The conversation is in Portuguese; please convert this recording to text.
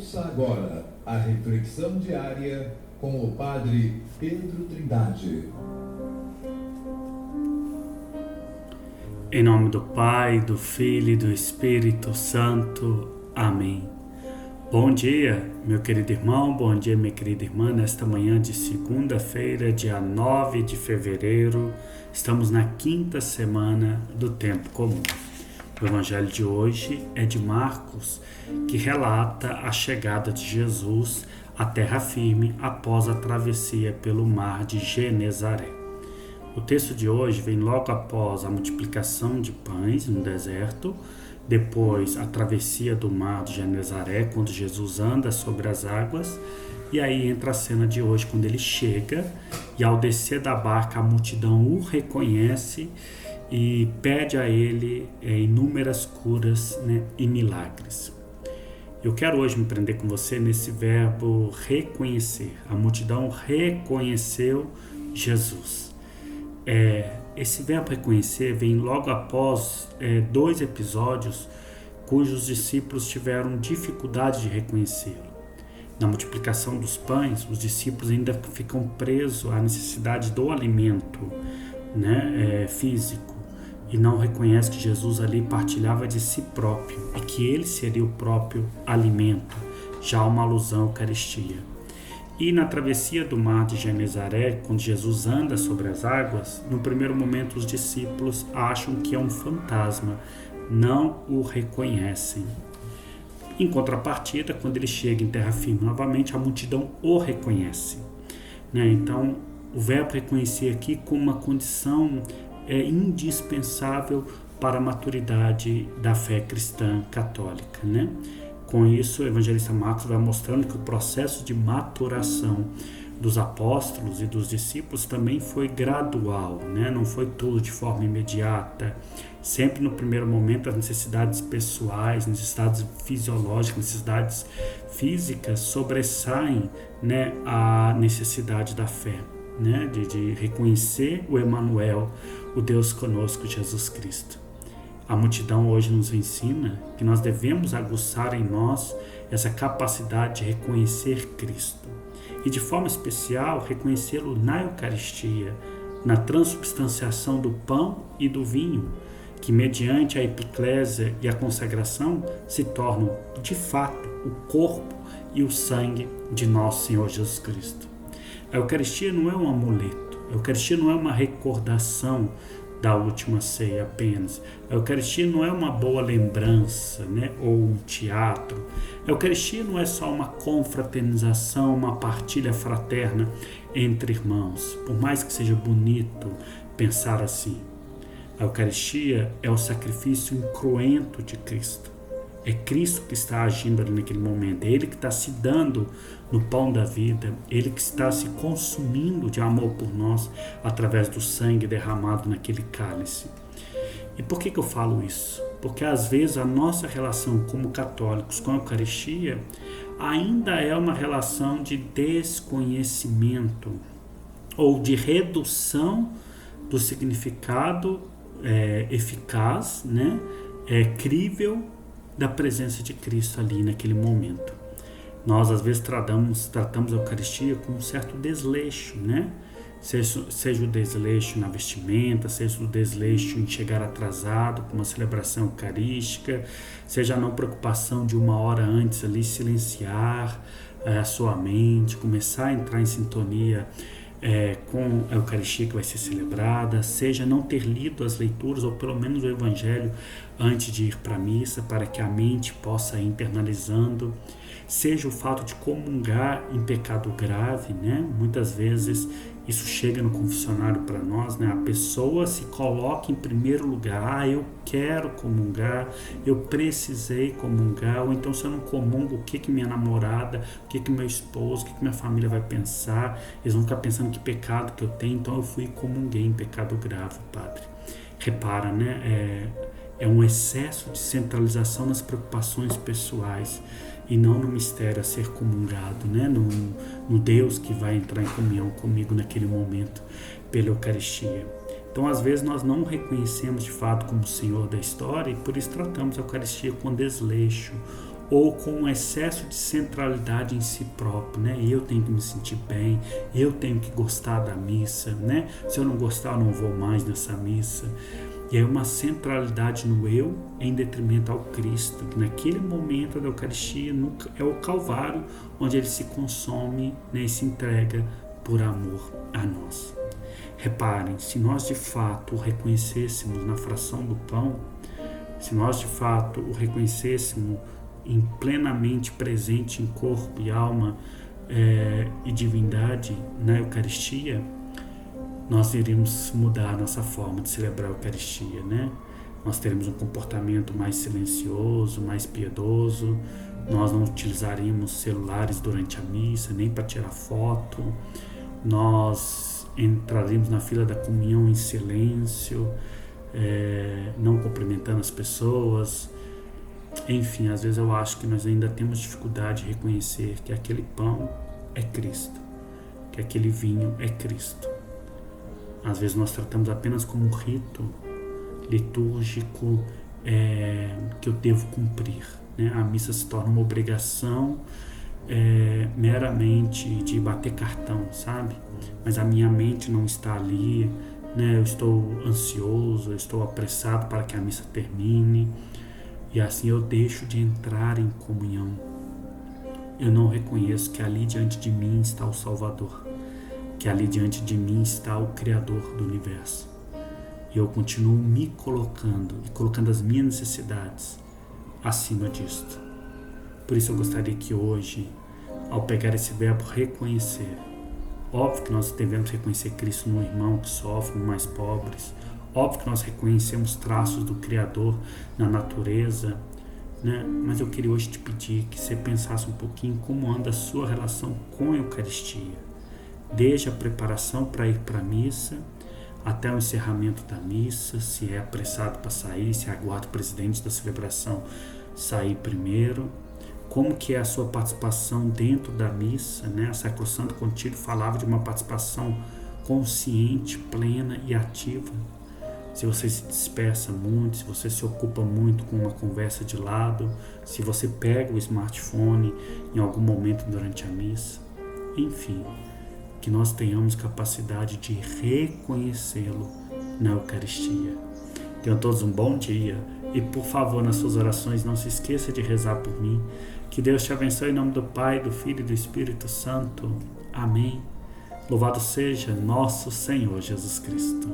Ouça agora a reflexão diária com o Padre Pedro Trindade. Em nome do Pai, do Filho e do Espírito Santo. Amém. Bom dia, meu querido irmão, bom dia, minha querida irmã. Nesta manhã de segunda-feira, dia 9 de fevereiro, estamos na quinta semana do Tempo Comum. O evangelho de hoje é de Marcos, que relata a chegada de Jesus à terra firme após a travessia pelo mar de Genezaré. O texto de hoje vem logo após a multiplicação de pães no deserto, depois a travessia do mar de Genezaré, quando Jesus anda sobre as águas, e aí entra a cena de hoje, quando ele chega e ao descer da barca a multidão o reconhece e pede a ele inúmeras curas, e milagres. Eu quero hoje me prender com você nesse verbo reconhecer. A multidão reconheceu Jesus. Esse verbo reconhecer vem logo após dois episódios cujos discípulos tiveram dificuldade de reconhecê-lo. Na multiplicação dos pães, os discípulos ainda ficam presos à necessidade do alimento, físico, e não reconhecem que Jesus ali partilhava de si próprio e que ele seria o próprio alimento, já uma alusão à Eucaristia. E na travessia do mar de Genezaré, quando Jesus anda sobre as águas, no primeiro momento os discípulos acham que é um fantasma, não o reconhecem. Em contrapartida, quando ele chega em terra firme novamente, a multidão o reconhece. Então, o verbo reconhecer aqui como uma condição indispensável para a maturidade da fé cristã católica. Com isso, o evangelista Marcos vai mostrando que o processo de maturação dos apóstolos e dos discípulos também foi gradual, não foi tudo de forma imediata. Sempre no primeiro momento as necessidades pessoais, necessidades fisiológicas, necessidades físicas sobressaem a necessidade da fé, de reconhecer o Emanuel, o Deus conosco, Jesus Cristo. A multidão hoje nos ensina que nós devemos aguçar em nós essa capacidade de reconhecer Cristo e, de forma especial, reconhecê-lo na Eucaristia, na transubstanciação do pão e do vinho, que mediante a epiclésia e a consagração se tornam, de fato, o corpo e o sangue de nosso Senhor Jesus Cristo. A Eucaristia não é um amuleto, a Eucaristia não é uma recordação da última ceia apenas. A Eucaristia não é uma boa lembrança, ou um teatro. A Eucaristia não é só uma confraternização, uma partilha fraterna entre irmãos, por mais que seja bonito pensar assim. A Eucaristia é o sacrifício incruento de Cristo. É Cristo que está agindo ali naquele momento, é Ele que está se dando no pão da vida, Ele que está se consumindo de amor por nós através do sangue derramado naquele cálice. E por que eu falo isso? Porque às vezes a nossa relação como católicos com a Eucaristia ainda é uma relação de desconhecimento ou de redução do significado eficaz, crível da presença de Cristo ali naquele momento. Nós às vezes tratamos a Eucaristia com um certo desleixo, seja o desleixo na vestimenta, seja o desleixo em chegar atrasado para uma celebração eucarística, seja a não preocupação de uma hora antes ali silenciar a sua mente, começar a entrar em sintonia com a Eucaristia que vai ser celebrada, seja não ter lido as leituras ou pelo menos o Evangelho antes de ir para a missa, para que a mente possa ir internalizando, seja o fato de comungar em pecado grave, muitas vezes isso chega no confessionário para nós, a pessoa se coloca em primeiro lugar, eu quero comungar, eu precisei comungar, ou então se eu não comungo, o que minha namorada, o que meu esposo, o que minha família vai pensar, eles vão ficar pensando que pecado que eu tenho, então eu fui e comunguei em pecado grave, padre. Repara, é um excesso de centralização nas preocupações pessoais e não no mistério a ser comungado, no Deus que vai entrar em comunhão comigo naquele momento pela Eucaristia. Então, às vezes, nós não o reconhecemos de fato como Senhor da história e por isso tratamos a Eucaristia com desleixo ou com um excesso de centralidade em si próprio, né? Eu tenho que me sentir bem, eu tenho que gostar da missa, né? Se eu não gostar, eu não vou mais nessa missa. E aí uma centralidade no eu em detrimento ao Cristo, que naquele momento da Eucaristia é o Calvário, onde ele se consome, né, e se entrega por amor a nós. Reparem, se nós de fato o reconhecêssemos na fração do pão, se nós de fato o reconhecêssemos plenamente presente em corpo e alma e divindade na Eucaristia, nós iríamos mudar a nossa forma de celebrar a Eucaristia, né? Nós teremos um comportamento mais silencioso, mais piedoso, nós não utilizaríamos celulares durante a missa, nem para tirar foto, nós entraríamos na fila da comunhão em silêncio, não cumprimentando as pessoas. Enfim, às vezes eu acho que nós ainda temos dificuldade de reconhecer que aquele pão é Cristo, que aquele vinho é Cristo. Às vezes nós tratamos apenas como um rito litúrgico que eu devo cumprir, né? A missa se torna uma obrigação meramente de bater cartão, sabe? Mas a minha mente não está ali, né? Eu estou ansioso, eu estou apressado para que a missa termine, e assim eu deixo de entrar em comunhão. Eu não reconheço que ali diante de mim está o Salvador, que ali diante de mim está o Criador do Universo. E eu continuo me colocando e colocando as minhas necessidades acima disto. Por isso eu gostaria que hoje, ao pegar esse verbo reconhecer, óbvio que nós devemos reconhecer Cristo no irmão que sofre, nos mais pobres, óbvio que nós reconhecemos traços do Criador na natureza, né? Mas eu queria hoje te pedir que você pensasse um pouquinho como anda a sua relação com a Eucaristia. Desde a preparação para ir para a missa, até o encerramento da missa, se é apressado para sair, se aguarda o presidente da celebração sair primeiro, como que é a sua participação dentro da missa, né? A Sacrosanto Contílio falava de uma participação consciente, plena e ativa. Se você se dispersa muito, se você se ocupa muito com uma conversa de lado, se você pega o smartphone em algum momento durante a missa, enfim, que nós tenhamos capacidade de reconhecê-lo na Eucaristia. Tenham todos um bom dia e, por favor, nas suas orações não se esqueça de rezar por mim. Que Deus te abençoe em nome do Pai, do Filho e do Espírito Santo. Amém. Louvado seja nosso Senhor Jesus Cristo.